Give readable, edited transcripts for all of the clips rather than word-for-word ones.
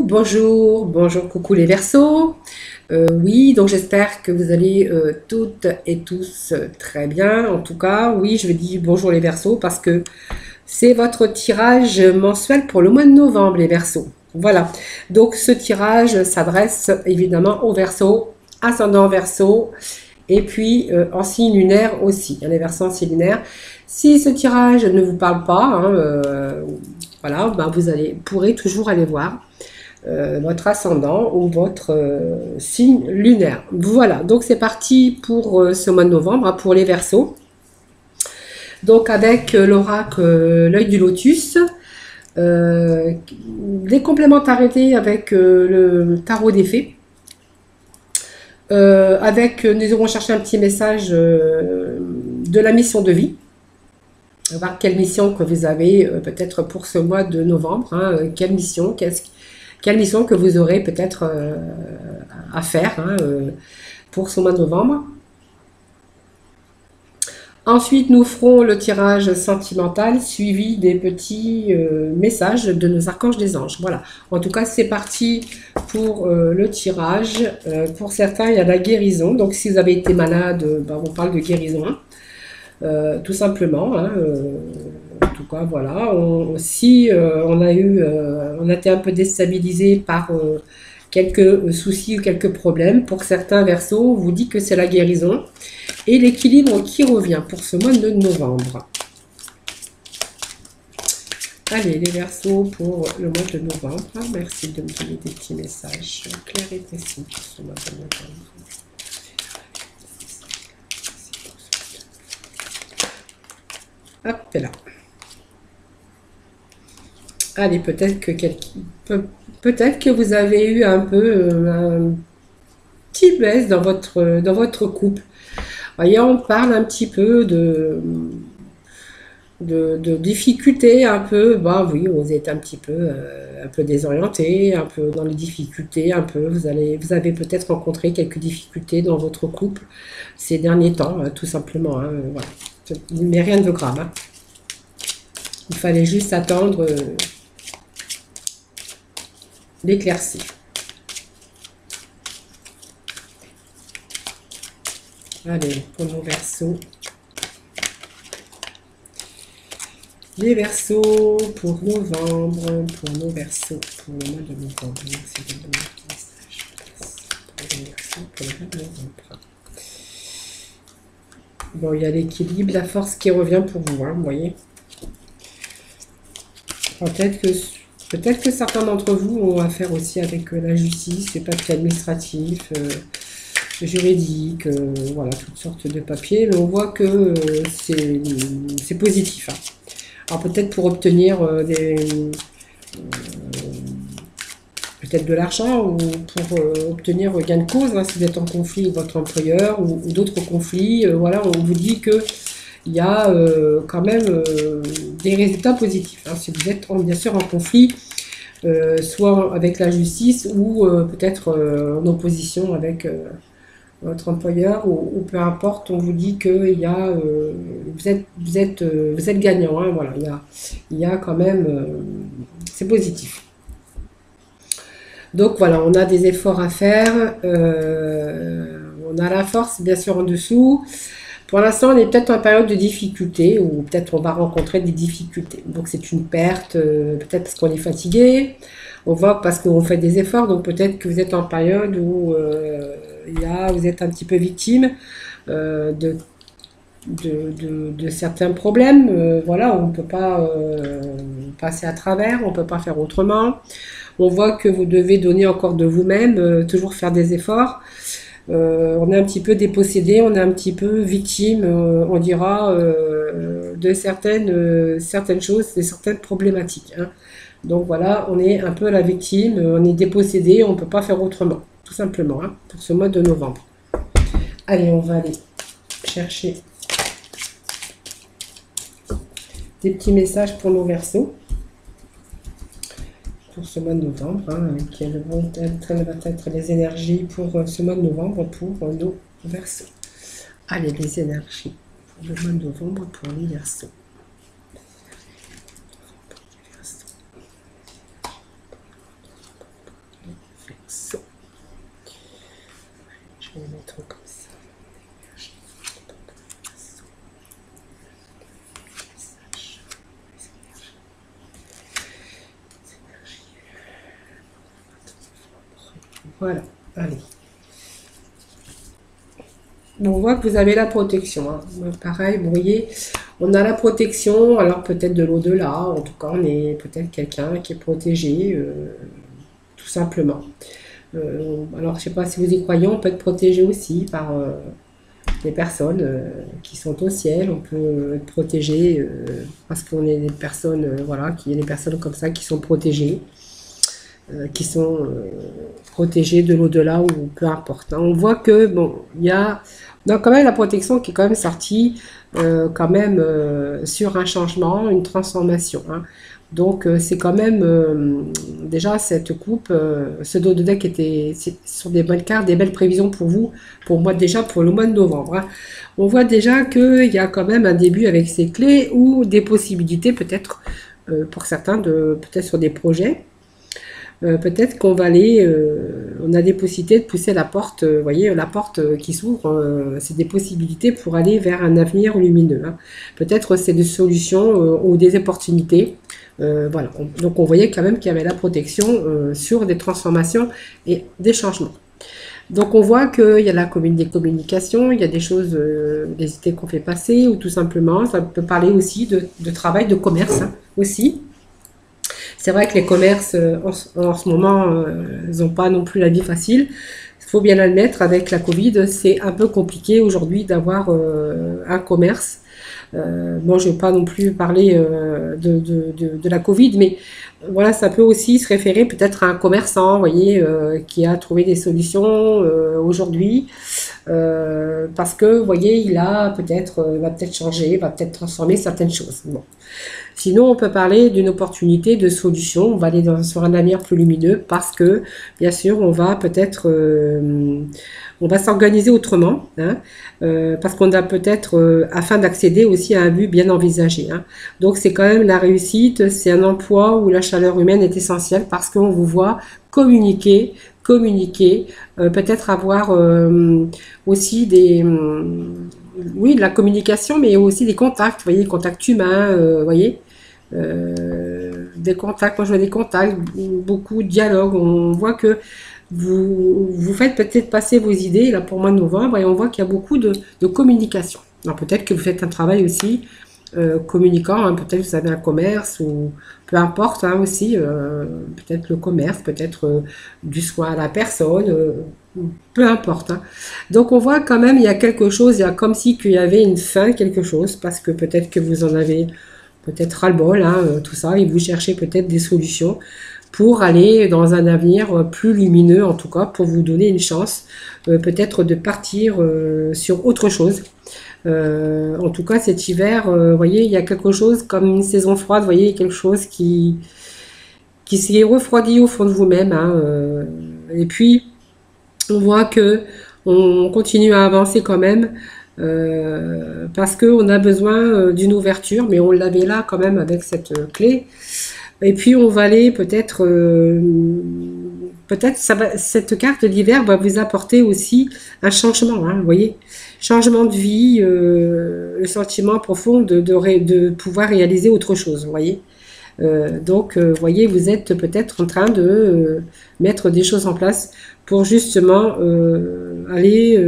bonjour, bonjour, coucou les Verseaux. Oui, donc j'espère que vous allez toutes et tous très bien. En tout cas, oui, je vais dire bonjour les Verseaux parce que c'est votre tirage mensuel pour le mois de novembre, les Verseaux. Voilà. Donc ce tirage s'adresse évidemment aux Verseaux, ascendant Verseau, et puis en signe lunaire aussi. Il y a les Verseaux en signe lunaire. Si ce tirage ne vous parle pas, hein, voilà, ben vous pourrez toujours aller voir votre ascendant ou votre signe lunaire. Voilà, donc c'est parti pour ce mois de novembre, hein, pour les Verseaux. Donc avec l'oracle l'œil du lotus, des complémentarités avec le tarot des fées. Nous irons chercher un petit message de la mission de vie. Voir quelle mission que vous avez peut-être pour ce mois de novembre, hein, quelle mission que vous aurez peut-être à faire, hein, pour ce mois de novembre. Ensuite, nous ferons le tirage sentimental suivi des petits messages de nos archanges des anges. Voilà. En tout cas, c'est parti pour le tirage. Pour certains, il y a la guérison. Donc, si vous avez été malade, on parle de guérison. Tout simplement. Hein, en tout cas, voilà. Si on a été un peu déstabilisé par quelques soucis ou quelques problèmes, pour certains Verseaux, on vous dit que c'est la guérison et l'équilibre qui revient pour ce mois de novembre. Allez, les Verseaux pour le mois de novembre. Merci de me donner des petits messages clairs et précis pour ce mois de novembre. Hop là. Allez, peut-être que vous avez eu un peu un petit baisse dans votre couple. Voyez, on parle un petit peu de difficultés, un peu. Bah oui, vous êtes un petit peu désorienté, un peu dans les difficultés, un peu. Vous avez peut-être rencontré quelques difficultés dans votre couple ces derniers temps, tout simplement. Hein, voilà. Mais rien de grave. Hein. Il fallait juste attendre l'éclaircie. Allez, pour nos Verseaux. Les Verseaux pour novembre, pour nos Verseaux, pour le mois de novembre. Merci de donner un petit message. Pour les Verseaux, pour le mois de novembre. Bon, il y a l'équilibre, la force qui revient pour vous, hein, vous voyez. Peut-être que certains d'entre vous ont affaire aussi avec la justice, les papiers administratifs, juridiques, voilà, toutes sortes de papiers. Mais on voit que c'est positif. Hein. Alors peut-être pour obtenir peut-être de l'argent ou pour obtenir gain de cause, hein, si vous êtes en conflit avec votre employeur ou d'autres conflits, voilà, on vous dit que il y a quand même des résultats positifs. Hein, si vous êtes bien sûr en conflit, soit avec la justice ou peut-être en opposition avec votre employeur ou peu importe, on vous dit que vous êtes gagnant. Hein, voilà, il y a quand même, c'est positif. Donc voilà, on a des efforts à faire, on a la force bien sûr en dessous. Pour l'instant, on est peut-être en période de difficulté ou peut-être on va rencontrer des difficultés. Donc c'est une perte, peut-être parce qu'on est fatigué, on voit parce qu'on fait des efforts, donc peut-être que vous êtes en période où vous êtes un petit peu victime de certains problèmes. Voilà, on ne peut pas passer à travers, on ne peut pas faire autrement. On voit que vous devez donner encore de vous-même, toujours faire des efforts. On est un petit peu dépossédé, on est un petit peu victime, on dira, de certaines choses, de certaines problématiques. Hein. Donc voilà, on est un peu la victime, on est dépossédé, on ne peut pas faire autrement, tout simplement, hein, pour ce mois de novembre. Allez, on va aller chercher des petits messages pour nos Verseaux. Pour ce mois de novembre, hein, quelles vont être les énergies pour ce mois de novembre pour nos Verseaux. Allez, les énergies pour le mois de novembre pour les Verseaux. Voilà, allez. Bon, on voit que vous avez la protection, hein. Pareil, vous voyez, on a la protection, alors peut-être de l'au-delà, en tout cas, on est peut-être quelqu'un qui est protégé, tout simplement. Alors, je sais pas si vous y croyez, on peut être protégé aussi par des personnes qui sont au ciel, on peut être protégé parce qu'on est des personnes, voilà, qu'il y a des personnes comme ça qui sont protégées, qui sont protégées de l'au-delà ou peu importe, hein. On voit que, bon, il y a donc quand même la protection qui est quand même sortie quand même sur un changement, une transformation, hein. Donc c'est quand même déjà cette coupe, ce dos de deck était sur des bonnes cartes, des belles prévisions pour vous, pour moi déjà pour le mois de novembre, hein. On voit déjà qu'il y a quand même un début avec ces clés ou des possibilités peut-être pour certains de peut-être sur des projets. Peut-être qu'on va aller, on a des possibilités de pousser la porte, vous voyez, la porte qui s'ouvre, c'est des possibilités pour aller vers un avenir lumineux, hein. Peut-être c'est des solutions ou des opportunités. Voilà. Donc on voyait quand même qu'il y avait la protection sur des transformations et des changements. Donc on voit qu'il y a des communications, il y a des choses, des idées qu'on fait passer, ou tout simplement, ça peut parler aussi de travail, de commerce, hein, aussi. C'est vrai que les commerces, en ce moment, ils n'ont pas non plus la vie facile. Il faut bien l'admettre, avec la Covid, c'est un peu compliqué aujourd'hui d'avoir un commerce. Bon, je ne vais pas non plus parler de la Covid, mais voilà, ça peut aussi se référer peut-être à un commerçant, vous voyez, qui a trouvé des solutions aujourd'hui, parce que, vous voyez, va peut-être changer, va peut-être transformer certaines choses. Bon. Sinon, on peut parler d'une opportunité de solution. On va aller sur un avenir plus lumineux parce que, bien sûr, on va peut-être, on va s'organiser autrement, hein, parce qu'on a peut-être, afin d'accéder aussi à un but bien envisagé, hein. Donc, c'est quand même la réussite, c'est un emploi où la chaleur humaine est essentielle parce qu'on vous voit communiquer, peut-être avoir aussi oui, de la communication, mais aussi des contacts, vous voyez, des contacts humains, vous voyez. Des contacts, moi je vois des contacts, beaucoup de dialogues, on voit que vous faites peut-être passer vos idées, là pour le mois de novembre, et on voit qu'il y a beaucoup de communication. Alors peut-être que vous faites un travail aussi communicant, hein, peut-être que vous avez un commerce, ou peu importe, hein, aussi, peut-être le commerce, peut-être du soin à la personne, peu importe, hein. Donc on voit quand même, il y a quelque chose, il y a comme si qu'il y avait une fin, quelque chose, parce que peut-être que vous en avez peut-être ras-le-bol, hein, tout ça, et vous cherchez peut-être des solutions pour aller dans un avenir plus lumineux, en tout cas, pour vous donner une chance, peut-être de partir sur autre chose. En tout cas, cet hiver, vous voyez, il y a quelque chose comme une saison froide, vous voyez, quelque chose qui s'est refroidi au fond de vous-même, hein, et puis, on voit que on continue à avancer quand même, parce qu'on a besoin d'une ouverture, mais on l'avait là quand même avec cette clé. Et puis on va aller peut-être cette carte d'hiver va vous apporter aussi un changement, hein, vous voyez, changement de vie, le sentiment profond de pouvoir réaliser autre chose, vous voyez. Donc, vous voyez, vous êtes peut-être en train de mettre des choses en place pour justement aller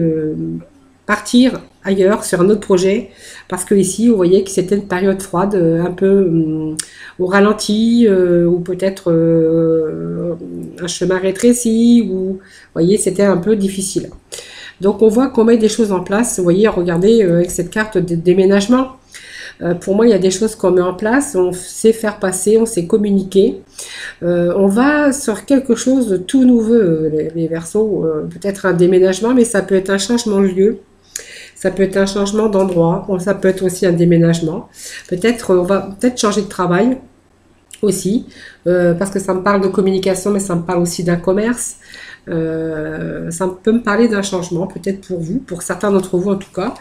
partir ailleurs sur un autre projet, parce que ici vous voyez que c'était une période froide, un peu au ralenti, ou peut-être un chemin rétréci, ou vous voyez c'était un peu difficile. Donc on voit qu'on met des choses en place, vous voyez, regardez avec cette carte de déménagement. Pour moi, il y a des choses qu'on met en place, on sait faire passer, on sait communiquer. On va sur quelque chose de tout nouveau, les Verseaux, peut-être un déménagement, mais ça peut être un changement de lieu, ça peut être un changement d'endroit, ça peut être aussi un déménagement. Peut-être on va peut-être changer de travail aussi, parce que ça me parle de communication, mais ça me parle aussi d'un commerce. Ça peut me parler d'un changement, peut-être pour vous, pour certains d'entre vous en tout cas.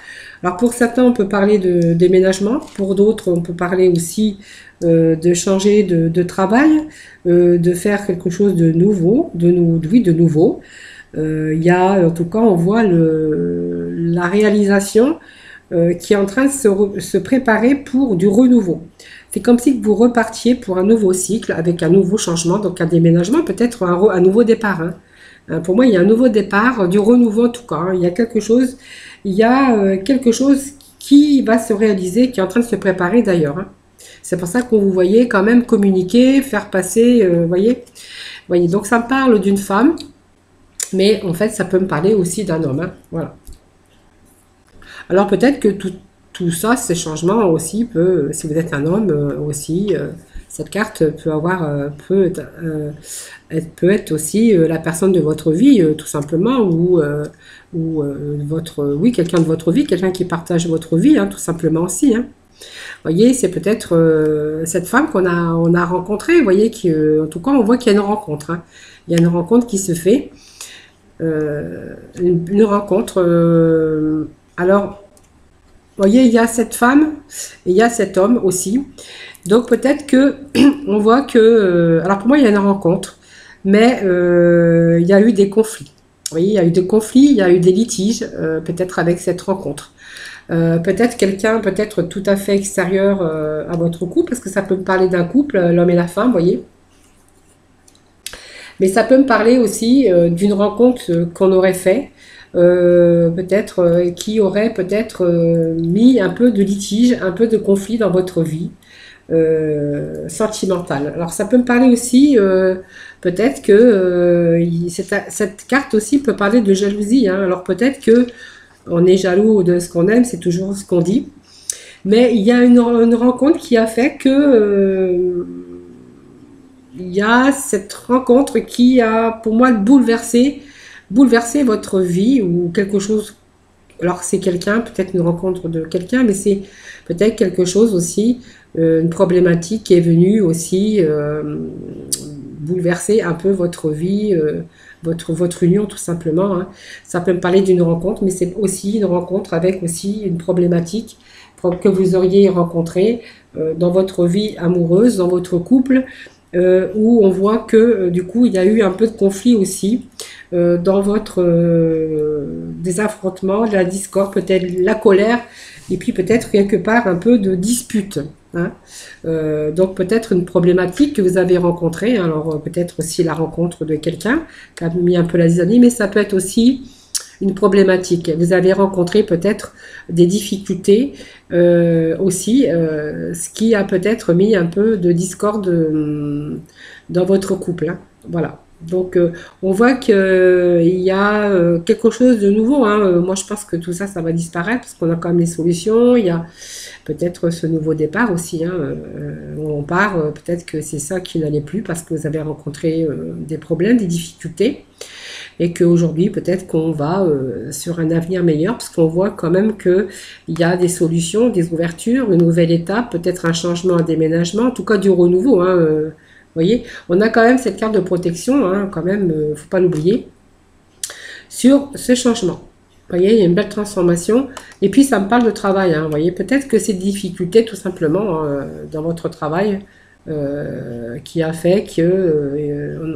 Alors pour certains, on peut parler de déménagement, pour d'autres, on peut parler aussi de changer de travail, de faire quelque chose de nouveau, oui, de nouveau. Il y a, en tout cas, on voit la réalisation qui est en train de se préparer pour du renouveau. C'est comme si vous repartiez pour un nouveau cycle avec un nouveau changement, donc un déménagement, peut-être un nouveau départ, hein. Pour moi, il y a un nouveau départ, du renouveau en tout cas, hein. Il y a quelque chose qui va se réaliser, qui est en train de se préparer d'ailleurs, hein. C'est pour ça qu'on vous voyez quand même communiquer, faire passer, voyez. Donc ça me parle d'une femme, mais en fait, ça peut me parler aussi d'un homme, hein. Voilà. Alors peut-être que tout ça, ces changements aussi si vous êtes un homme aussi, cette carte peut avoir, peut être aussi la personne de votre vie, tout simplement, oui, quelqu'un de votre vie, quelqu'un qui partage votre vie, hein, tout simplement aussi, hein. Voyez, c'est peut-être cette femme on a rencontrée, vous voyez, en tout cas, on voit qu'il y a une rencontre, hein. Il y a une rencontre qui se fait, une rencontre. Alors, vous voyez, il y a cette femme et il y a cet homme aussi. Donc peut-être que on voit que, alors pour moi, il y a une rencontre, mais il y a eu des conflits. Vous voyez, il y a eu des conflits, il y a eu des litiges, peut-être avec cette rencontre. Peut-être quelqu'un, peut-être tout à fait extérieur à votre couple, parce que ça peut me parler d'un couple, l'homme et la femme, vous voyez. Mais ça peut me parler aussi d'une rencontre qu'on aurait fait, peut-être qui aurait peut-être mis un peu de litige, un peu de conflit dans votre vie sentimentale. Alors ça peut me parler aussi, peut-être que cette carte aussi peut parler de jalousie, hein. Alors peut-être que on est jaloux de ce qu'on aime, c'est toujours ce qu'on dit. Mais il y a une rencontre qui a fait que il y a cette rencontre qui a, pour moi, bouleversé votre vie ou quelque chose. Alors c'est quelqu'un, peut-être une rencontre de quelqu'un, mais c'est peut-être quelque chose aussi, une problématique qui est venue aussi bouleverser un peu votre vie, votre union tout simplement, hein. Ça peut me parler d'une rencontre, mais c'est aussi une rencontre avec aussi une problématique que vous auriez rencontrée dans votre vie amoureuse, dans votre couple, où on voit que du coup il y a eu un peu de conflit aussi dans votre des affrontements, de la discorde, peut-être la colère, et puis peut-être quelque part un peu de dispute, hein. Donc peut-être une problématique que vous avez rencontrée, hein. Alors peut-être aussi la rencontre de quelqu'un qui a mis un peu la zizanie, mais ça peut être aussi une problématique. Vous avez rencontré peut-être des difficultés aussi, ce qui a peut-être mis un peu de discorde dans votre couple, hein. Voilà. Donc on voit qu'il y a quelque chose de nouveau, hein. Moi je pense que tout ça, ça va disparaître parce qu'on a quand même les solutions. Il y a peut-être ce nouveau départ aussi, hein, où on part. Peut-être que c'est ça qui n'allait plus parce que vous avez rencontré des problèmes, des difficultés. Et qu'aujourd'hui, peut-être qu'on va sur un avenir meilleur, parce qu'on voit quand même qu'il y a des solutions, des ouvertures, une nouvelle étape, peut-être un changement, un déménagement, en tout cas du renouveau, hein, vous voyez, on a quand même cette carte de protection, hein, quand même, faut pas l'oublier, sur ce changement. Vous voyez, il y a une belle transformation. Et puis, ça me parle de travail, hein, vous voyez, peut-être que ces difficultés, tout simplement, dans votre travail, qui a fait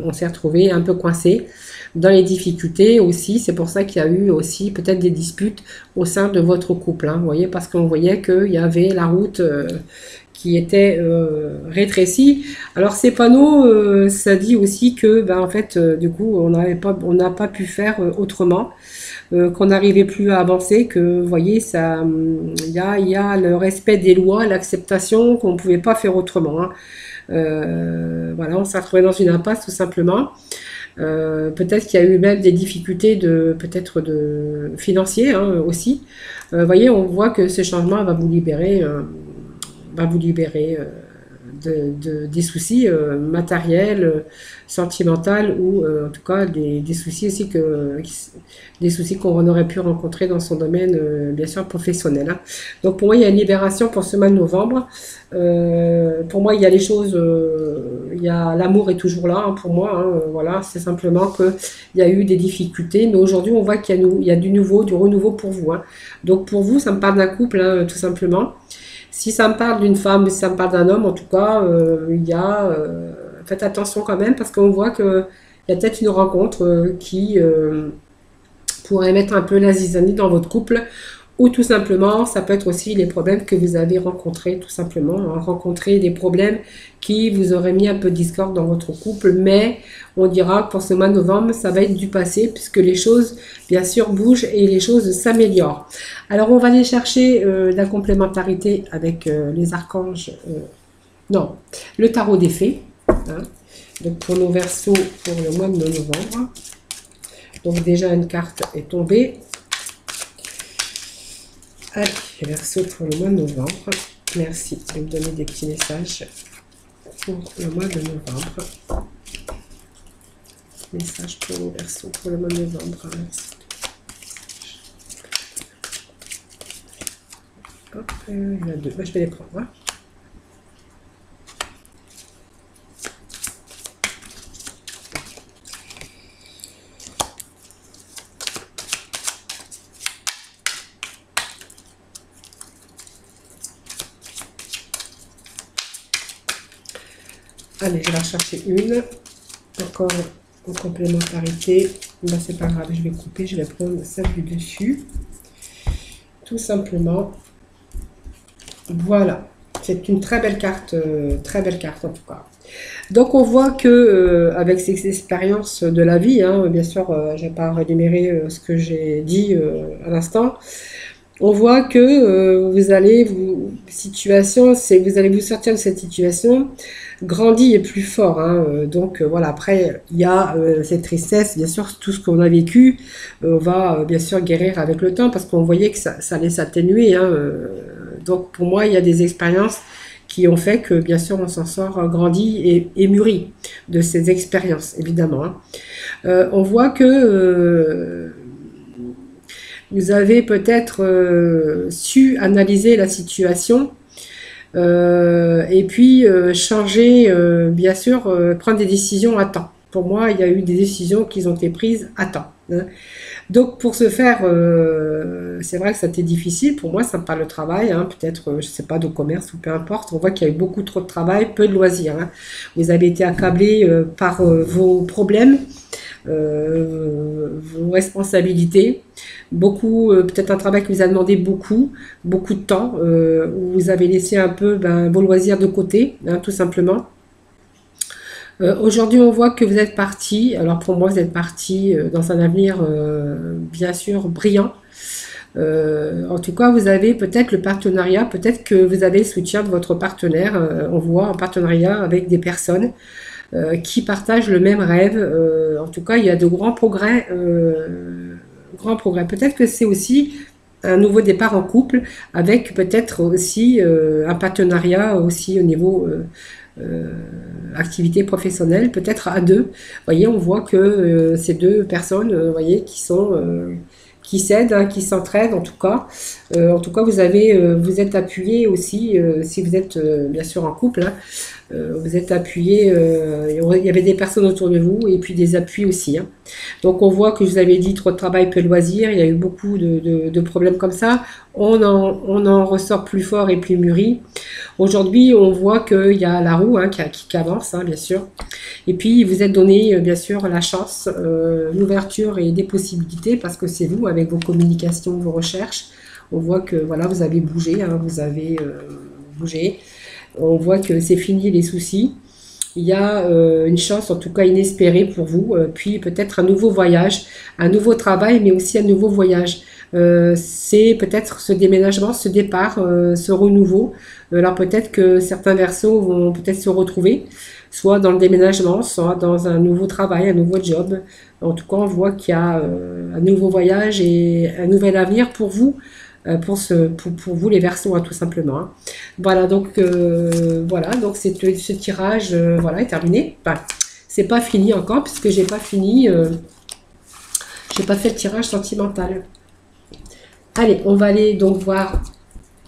on s'est retrouvé un peu coincé dans les difficultés aussi. C'est pour ça qu'il y a eu aussi peut-être des disputes au sein de votre couple, hein, vous voyez, parce qu'on voyait qu'il y avait la route qui était rétrécie. Alors ces panneaux, ça dit aussi que, ben, en fait, du coup, on n'a pas pu faire autrement, qu'on n'arrivait plus à avancer, que, vous voyez, ça, il y a le respect des lois, l'acceptation, qu'on ne pouvait pas faire autrement, hein. Voilà, on s'est retrouvé dans une impasse tout simplement. Peut-être qu'il y a eu même des difficultés peut-être de financiers, hein, aussi. Voyez, on voit que ce changement va vous libérer des soucis matériels, sentimentaux ou en tout cas des soucis aussi des soucis qu'on aurait pu rencontrer dans son domaine bien sûr professionnel, hein. Donc pour moi il y a une libération pour ce mois de novembre. Pour moi il y a les choses, il y a l'amour est toujours là, hein, pour moi, hein, voilà, c'est simplement que il y a eu des difficultés, mais aujourd'hui on voit qu'il y a du nouveau, du renouveau pour vous, hein. Donc pour vous ça me parle d'un couple, hein, tout simplement. Si ça me parle d'une femme, si ça me parle d'un homme, en tout cas, faites attention quand même, parce qu'on voit qu'il y a peut-être une rencontre qui pourrait mettre un peu la zizanie dans votre couple, ou tout simplement, ça peut être aussi les problèmes que vous avez rencontrés, tout simplement, hein, rencontrer des problèmes qui vous auraient mis un peu de discorde dans votre couple, mais on dira que pour ce mois de novembre, ça va être du passé, puisque les choses, bien sûr, bougent et les choses s'améliorent. Alors, on va aller chercher la complémentarité avec les archanges, non, le tarot des fées, hein. Donc, pour nos Verseaux, pour le mois de novembre. Donc, déjà, une carte est tombée. Allez, Verseau pour le mois de novembre. Merci de me donner des petits messages pour le mois de novembre. Message pour le Verseau pour le mois de novembre. Merci. Hop, il y en a deux. Bah, je vais les prendre. Hein. Allez, je vais en chercher une. Encore en complémentarité. Là, c'est pas grave, je vais couper, je vais prendre celle du dessus. Tout simplement. Voilà. C'est une très belle carte en tout cas. Donc, on voit que avec ces expériences de la vie, hein, bien sûr, je vais pas rémunérer ce que j'ai dit à l'instant. On voit que vous allez vous sortir de cette situation grandi et plus fort. Hein, donc voilà, après il y a cette tristesse, bien sûr, tout ce qu'on a vécu, on va bien sûr guérir avec le temps parce qu'on voyait que ça allait s'atténuer. Hein, donc pour moi, il y a des expériences qui ont fait que bien sûr on s'en sort grandi et mûri de ces expériences, évidemment. Hein. On voit que vous avez peut-être su analyser la situation et puis changer, bien sûr, prendre des décisions à temps. Pour moi, il y a eu des décisions qui ont été prises à temps. Hein. Donc, pour ce faire, c'est vrai que ça a été difficile. Pour moi, ça me parle de travail, hein, peut-être, je ne sais pas, de commerce ou peu importe. On voit qu'il y a eu beaucoup trop de travail, peu de loisirs. Hein. Vous avez été accablé par vos problèmes, vos responsabilités. Beaucoup, peut-être un travail qui vous a demandé beaucoup de temps, où vous avez laissé un peu vos loisirs de côté, hein, tout simplement. Aujourd'hui, on voit que vous êtes parti. Alors pour moi, vous êtes parti dans un avenir, bien sûr, brillant. En tout cas, vous avez peut-être le partenariat, peut-être que vous avez le soutien de votre partenaire. On voit un partenariat avec des personnes qui partagent le même rêve. En tout cas, il y a de grands progrès. Peut-être que c'est aussi un nouveau départ en couple avec peut-être aussi un partenariat aussi au niveau activité professionnelle, peut-être à deux. Vous voyez, on voit que ces deux personnes, vous voyez, qui s'aident, hein, qui s'entraident en tout cas. Vous êtes appuyé aussi, si vous êtes bien sûr en couple, hein, vous êtes appuyé, il y avait des personnes autour de vous et puis des appuis aussi. Hein. Donc on voit que je vous avais dit trop de travail, peu de loisirs, il y a eu beaucoup de problèmes comme ça. On en ressort plus fort et plus mûri. Aujourd'hui, on voit qu'il y a la roue hein, qui avance, hein, bien sûr. Et puis, vous êtes donné, bien sûr, la chance, l'ouverture et des possibilités parce que c'est vous, avec vos communications, vos recherches. On voit que voilà, vous avez bougé, hein, vous avez bougé. On voit que c'est fini les soucis. Il y a une chance, en tout cas inespérée pour vous, puis peut-être un nouveau voyage, un nouveau travail, mais aussi un nouveau voyage. C'est peut-être ce déménagement, ce départ, ce renouveau. Alors peut-être que certains Verseaux vont peut-être se retrouver, soit dans le déménagement, soit dans un nouveau travail, un nouveau job. En tout cas, on voit qu'il y a un nouveau voyage et un nouvel avenir pour vous. Pour vous les Verseaux, hein, tout simplement. Hein. Voilà, donc ce tirage voilà, est terminé. Enfin, c'est pas fini encore, puisque j'ai pas fini, j'ai pas fait le tirage sentimental. Allez, on va aller donc voir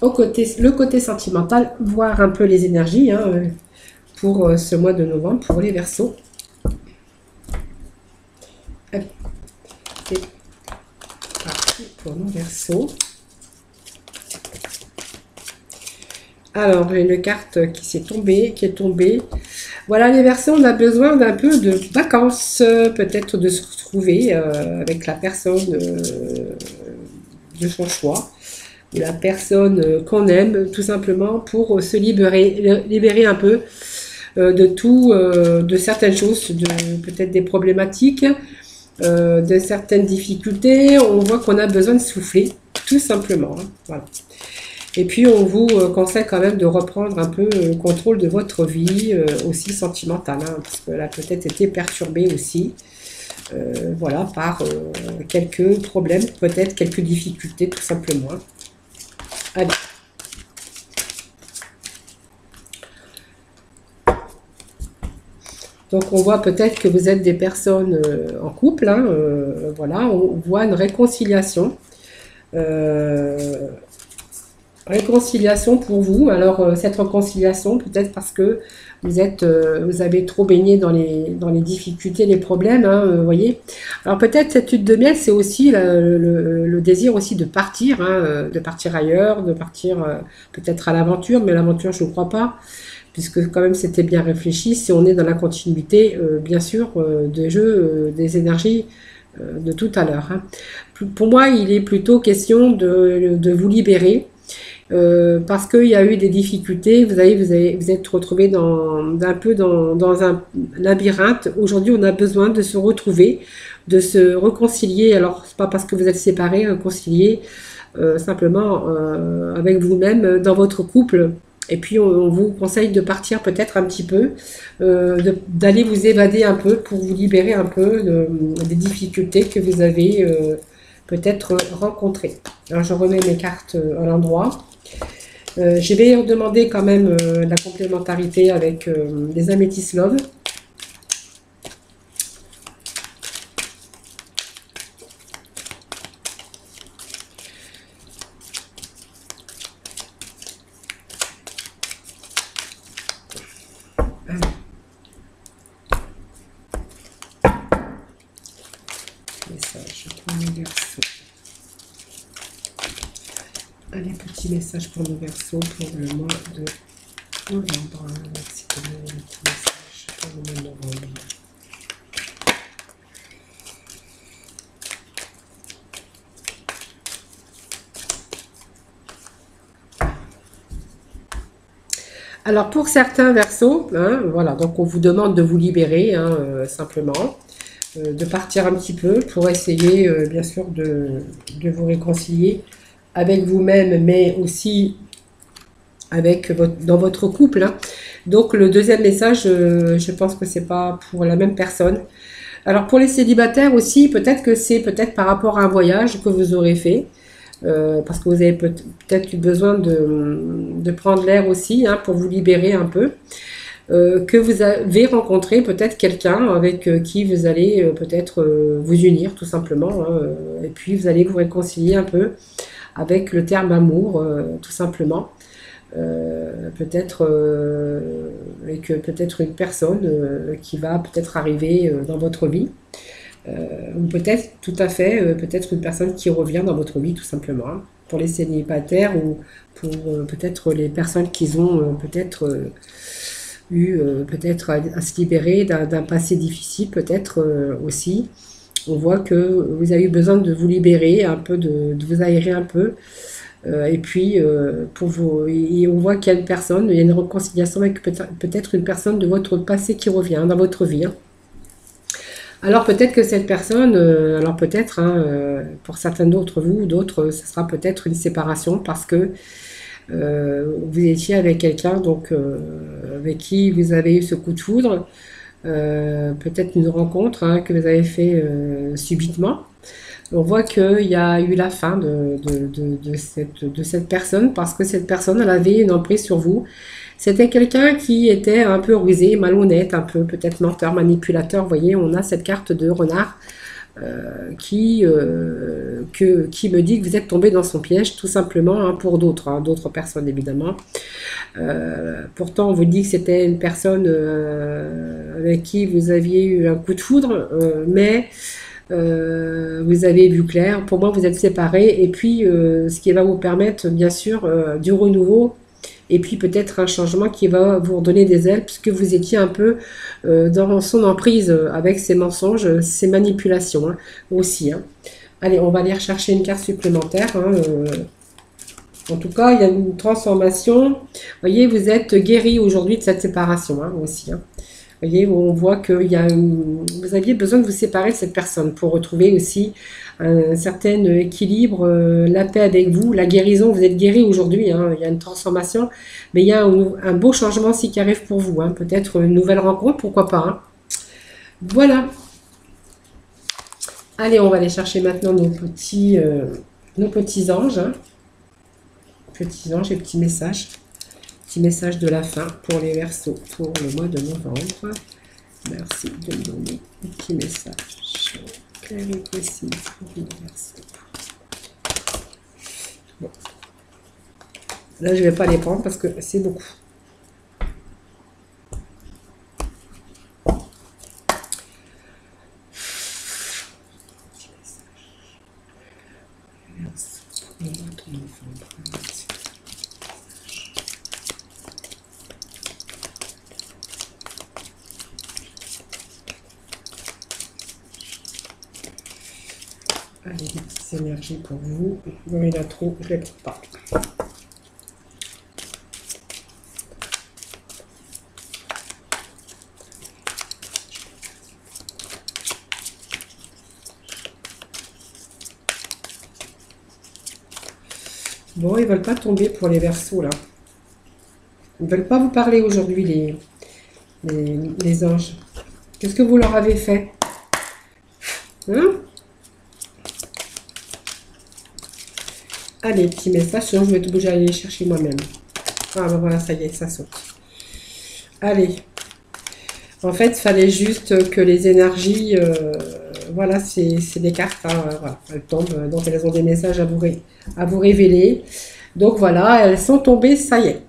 le côté sentimental, voir un peu les énergies hein, pour ce mois de novembre, pour les Verseaux. Allez, c'est parti pour nos Verseaux. Alors, j'ai une carte qui est tombée. Voilà, les Verseaux, on a besoin d'un peu de vacances, peut-être de se retrouver avec la personne de son choix. ou la personne qu'on aime, tout simplement pour se libérer un peu de tout, de certaines choses, peut-être des problématiques, de certaines difficultés. On voit qu'on a besoin de souffler, tout simplement. Hein, voilà. Et puis on vous conseille quand même de reprendre un peu le contrôle de votre vie, aussi sentimentale, hein, parce qu'elle a peut-être été perturbée aussi, voilà, par quelques problèmes, peut-être quelques difficultés, tout simplement. Hein. Allez. Donc on voit peut-être que vous êtes des personnes en couple, hein, voilà, on voit une réconciliation. Réconciliation pour vous. Alors cette réconciliation, peut-être parce que vous avez trop baigné dans les difficultés, les problèmes, hein, vous voyez. Alors peut-être cette lune de miel, c'est aussi le désir aussi hein, de partir ailleurs, de partir peut-être à l'aventure, mais l'aventure, je ne crois pas, puisque quand même c'était bien réfléchi. Si on est dans la continuité, bien sûr, des jeux, des énergies de tout à l'heure. Hein. Pour moi, il est plutôt question de vous libérer. Parce qu'il y a eu des difficultés, vous êtes retrouvé un peu dans un labyrinthe. Aujourd'hui, on a besoin de se retrouver, de se réconcilier. Alors, c'est pas parce que vous êtes séparés, réconcilier simplement avec vous-même dans votre couple. Et puis, on vous conseille de partir peut-être un petit peu, d'aller vous évader un peu pour vous libérer un peu des difficultés que vous avez peut-être rencontrées. Alors, je remets mes cartes à l'endroit. Je vais demander quand même la complémentarité avec les améthystes love. Message pour les Verseaux. Allez, petit message pour nos Verseaux pour le mois de novembre. Merci pour le petit message pour le mois de novembre. Alors pour certains Verseaux, hein, voilà, donc on vous demande de vous libérer, hein, simplement, de partir un petit peu pour essayer, bien sûr, de vous réconcilier avec vous-même, mais aussi avec dans votre couple. Hein. Donc le deuxième message, je pense que c'est pas pour la même personne. Alors pour les célibataires aussi, peut-être que c'est peut-être par rapport à un voyage que vous aurez fait. Parce que vous avez peut-être eu besoin de prendre l'air aussi, hein, pour vous libérer un peu. Que vous avez rencontré peut-être quelqu'un avec qui vous allez peut-être vous unir tout simplement. Hein, et puis vous allez vous réconcilier un peu avec le terme amour, tout simplement. Peut-être avec peut-être une personne qui va peut-être arriver dans votre vie. Ou peut-être tout à fait, peut-être une personne qui revient dans votre vie tout simplement. Hein, pour les célibataires ou pour peut-être les personnes qui ont peut-être eu peut-être à se libérer d'un passé difficile, peut-être aussi. On voit que vous avez eu besoin de vous libérer, un peu de vous aérer un peu. Et puis, pour vous, et on voit qu'il y a une personne, il y a une réconciliation avec peut-être une personne de votre passé qui revient dans votre vie. Hein. Alors peut-être que cette personne, alors peut-être, hein, pour certains d'entre vous ou d'autres, ce sera peut-être une séparation parce que vous étiez avec quelqu'un donc avec qui vous avez eu ce coup de foudre, peut-être une rencontre, hein, que vous avez fait subitement. On voit qu'il y a eu la fin de cette personne parce que cette personne elle avait une emprise sur vous. C'était quelqu'un qui était un peu rusé, malhonnête, un peu peut-être menteur, manipulateur. Vous voyez, on a cette carte de renard qui me dit que vous êtes tombé dans son piège, tout simplement, hein, pour d'autres, hein, d'autres personnes évidemment. Pourtant, on vous dit que c'était une personne avec qui vous aviez eu un coup de foudre, mais vous avez vu clair. Pour moi, vous êtes séparés. Et puis, ce qui va vous permettre, bien sûr, du renouveau. Et puis peut-être un changement qui va vous redonner des ailes, puisque vous étiez un peu dans son emprise avec ses mensonges, ses manipulations, hein, aussi. Hein. Allez, on va aller rechercher une carte supplémentaire. Hein, En tout cas, il y a une transformation. Vous voyez, vous êtes guéri aujourd'hui de cette séparation hein, aussi. Hein. Vous voyez, on voit que vous aviez besoin de vous séparer de cette personne pour retrouver aussi un certain équilibre, la paix avec vous, la guérison. Vous êtes guéri aujourd'hui, hein, il y a une transformation, mais il y a un beau changement aussi qui arrive pour vous. Hein, peut-être une nouvelle rencontre, pourquoi pas. Hein. Voilà. Allez, on va aller chercher maintenant nos petits anges. Hein. Petits anges et petits messages. Petit message de la fin pour les Verseaux pour le mois de novembre. Merci de me donner un petit message clair et précis pour les Verseaux. Bon. Là, je ne vais pas les prendre parce que c'est beaucoup. Allez, des petites énergies pour vous. Non, il y en a trop, je ne les prends pas. Bon, ils ne veulent pas tomber pour les Verseaux, là. Ils ne veulent pas vous parler aujourd'hui, les anges. Qu'est-ce que vous leur avez fait? Hein? Allez, petit message, sinon je vais être obligée d'aller les chercher moi-même. Ah ben voilà, ça y est, ça saute. Allez. En fait, il fallait juste que les énergies, voilà, c'est des cartes, hein, voilà, elles tombent, donc elles ont des messages à vous révéler. Donc voilà, elles sont tombées, ça y est.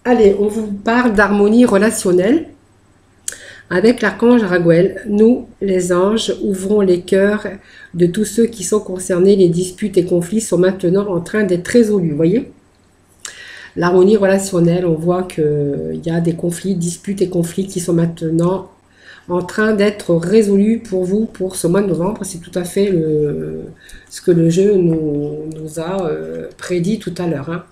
Allez, on vous parle d'harmonie relationnelle. Avec l'archange Raguel, nous, les anges, ouvrons les cœurs de tous ceux qui sont concernés. Les disputes et conflits sont maintenant en train d'être résolus. Vous voyez? L'harmonie relationnelle, on voit qu'il y a des conflits, disputes et conflits qui sont maintenant en train d'être résolus pour vous pour ce mois de novembre. C'est tout à fait ce que le jeu nous a prédit tout à l'heure. Hein.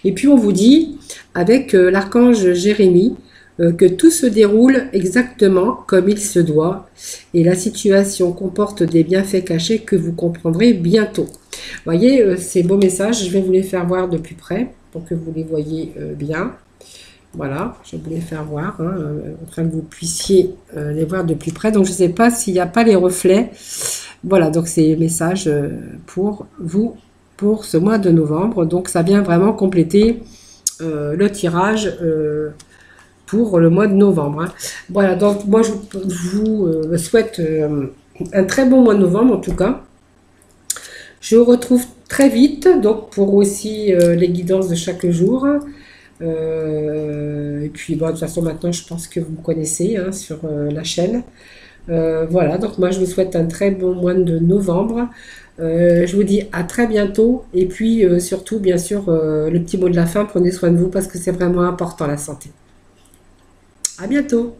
Et puis on vous dit, avec l'archange Jérémie, que tout se déroule exactement comme il se doit et la situation comporte des bienfaits cachés que vous comprendrez bientôt. Vous voyez, ces beaux messages, je vais vous les faire voir de plus près pour que vous les voyez bien. Voilà, je vais vous les faire voir, hein, afin que vous puissiez les voir de plus près. Donc, je ne sais pas s'il n'y a pas les reflets. Voilà, donc c'est les messages pour vous pour ce mois de novembre. Donc, ça vient vraiment compléter le tirage pour le mois de novembre. Hein. Voilà, donc moi je vous souhaite un très bon mois de novembre en tout cas. Je vous retrouve très vite donc pour aussi les guidances de chaque jour. Et puis bon, de toute façon maintenant je pense que vous me connaissez hein, sur la chaîne. Voilà, donc moi je vous souhaite un très bon mois de novembre. Je vous dis à très bientôt et puis surtout bien sûr le petit mot de la fin, prenez soin de vous parce que c'est vraiment important la santé. À bientôt!